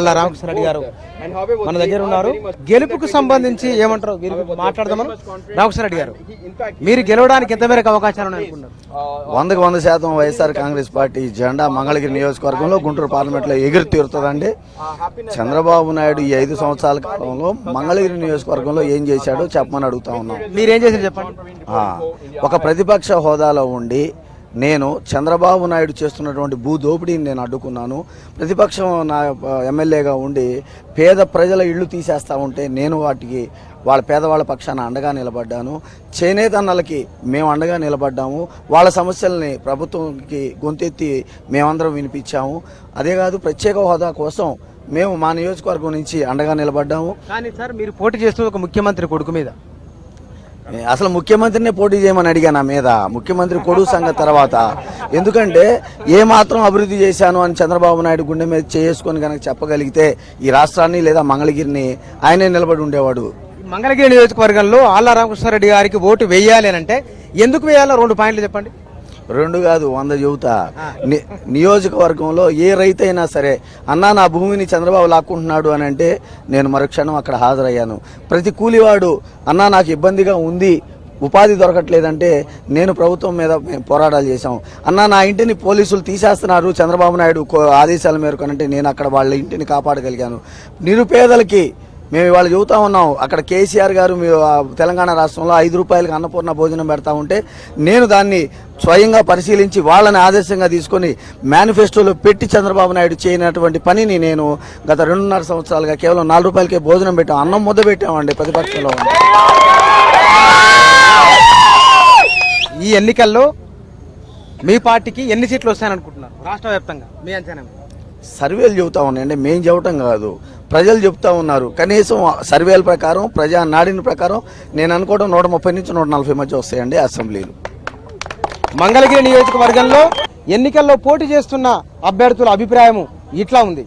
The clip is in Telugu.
ఆళ్ళ రామకృష్ణారెడ్డి గారు మన దగ్గర ఉన్నారు. గెలుపుకు సంబంధించి ఏమంటారు మాట్లాడదామని. రామకృష్ణారెడ్డి గారు, మీరు గెలవడానికి ఎంత మేరకు అవకాశాలు అనుకున్నారు? 100% వైఎస్ఆర్ కాంగ్రెస్ పార్టీ జెండా మంగళగిరి నియోజకవర్గంలో గుంటూరు పార్లమెంట్లో ఎగురు తీరుతుందండి. చంద్రబాబు నాయుడు ఈ 5 సంవత్సరాల కాలంలో మంగళగిరి నియోజకవర్గంలో ఏం చేశాడో చెప్పమని అడుగుతా ఉన్నాం. మీరేం చేశారు చెప్పండి. ఒక ప్రతిపక్ష హోదాలో ఉండి నేను చంద్రబాబు నాయుడు చేస్తున్నటువంటి భూ దోపిడీని నేను అడ్డుకున్నాను. ప్రతిపక్షం నా ఎమ్మెల్యేగా ఉండి పేద ప్రజల ఇళ్ళు తీసేస్తూ ఉంటే నేను వాటికి వాళ్ళ పేదవాళ్ళ పక్షాన అండగా నిలబడ్డాను. చేనేతన్నలకి మేము అండగా నిలబడ్డాము. వాళ్ళ సమస్యల్ని ప్రభుత్వంకి గొంతెత్తి మేమందరం వినిపించాము. అదే కాదు, ప్రత్యేక హోదా కోసం మేము మా నియోజకవర్గం నుంచి అండగా నిలబడ్డాము. కానీ సార్, మీరు పోటీ చేస్తున్న ఒక ముఖ్యమంత్రి కొడుకు మీద, అసలు ముఖ్యమంత్రినే పోటీ చేయమని అడిగా నా మీద. ముఖ్యమంత్రి కొడుకు సంగతి తర్వాత, ఎందుకంటే ఏ మాత్రం అభివృద్ధి చేశాను అని చంద్రబాబు నాయుడు గుండె మీద చేసుకొని కనుక చెప్పగలిగితే ఈ రాష్ట్రాన్ని లేదా మంగళగిరిని ఆయనే నిలబడి ఉండేవాడు. మంగళగిరి నియోజకవర్గంలో ఆళ్ళ రామకృష్ణారెడ్డి గారికి ఓటు వేయాలి అని అంటే ఎందుకు వేయాలో 2 పాయింట్లు చెప్పండి. 2 కాదు 100 చెబుతా. నియోజకవర్గంలో ఏ రైతు అయినా సరే, అన్నా నా భూమిని చంద్రబాబు లాక్కుంటున్నాడు అని అంటే నేను మరుక్షణం అక్కడ హాజరయ్యాను. ప్రతి కూలివాడు అన్నా నాకు ఇబ్బందిగా ఉంది, ఉపాధి దొరకట్లేదంటే నేను ప్రభుత్వం మీద పోరాటాలు చేశాం. అన్నా నా ఇంటిని పోలీసులు తీసేస్తున్నారు చంద్రబాబు నాయుడు ఆదేశాల మేరకు అంటే నేను అక్కడ వాళ్ళ ఇంటిని కాపాడగలిగాను. నిరుపేదలకి మేము ఇవాళ చెబుతా ఉన్నాం, అక్కడ కేసీఆర్ గారు తెలంగాణ రాష్ట్రంలో 5 రూపాయలకి అన్నపూర్ణ భోజనం పెడతా ఉంటే నేను దాన్ని స్వయంగా పరిశీలించి వాళ్ళని ఆదర్శంగా తీసుకొని మేనిఫెస్టోలో పెట్టి చంద్రబాబు నాయుడు చేయనటువంటి పనిని నేను గత 2.5 సంవత్సరాలుగా కేవలం 4 రూపాయలకే భోజనం పెట్టాం, అన్నం ముద్ద పెట్టామండి ప్రతిపక్షంలో. ఈ ఎన్నికల్లో మీ పార్టీకి ఎన్ని సీట్లు వస్తాయనుకుంటున్నారు రాష్ట్ర వ్యాప్తంగా? మీ అంచనా? సర్వేలు చెబుతా ఉన్నాయండి, మేము చెప్పటం కాదు, ప్రజలు చెప్తా ఉన్నారు. కనీసం సర్వేల ప్రకారం, ప్రజా నాడిన ప్రకారం నేను అనుకోవడం 130 నుంచి 140 మధ్య వస్తాయండి అసెంబ్లీలు. మంగళగిరి నియోజకవర్గంలో ఎన్నికల్లో పోటీ చేస్తున్న అభ్యర్థుల అభిప్రాయం ఇట్లా ఉంది.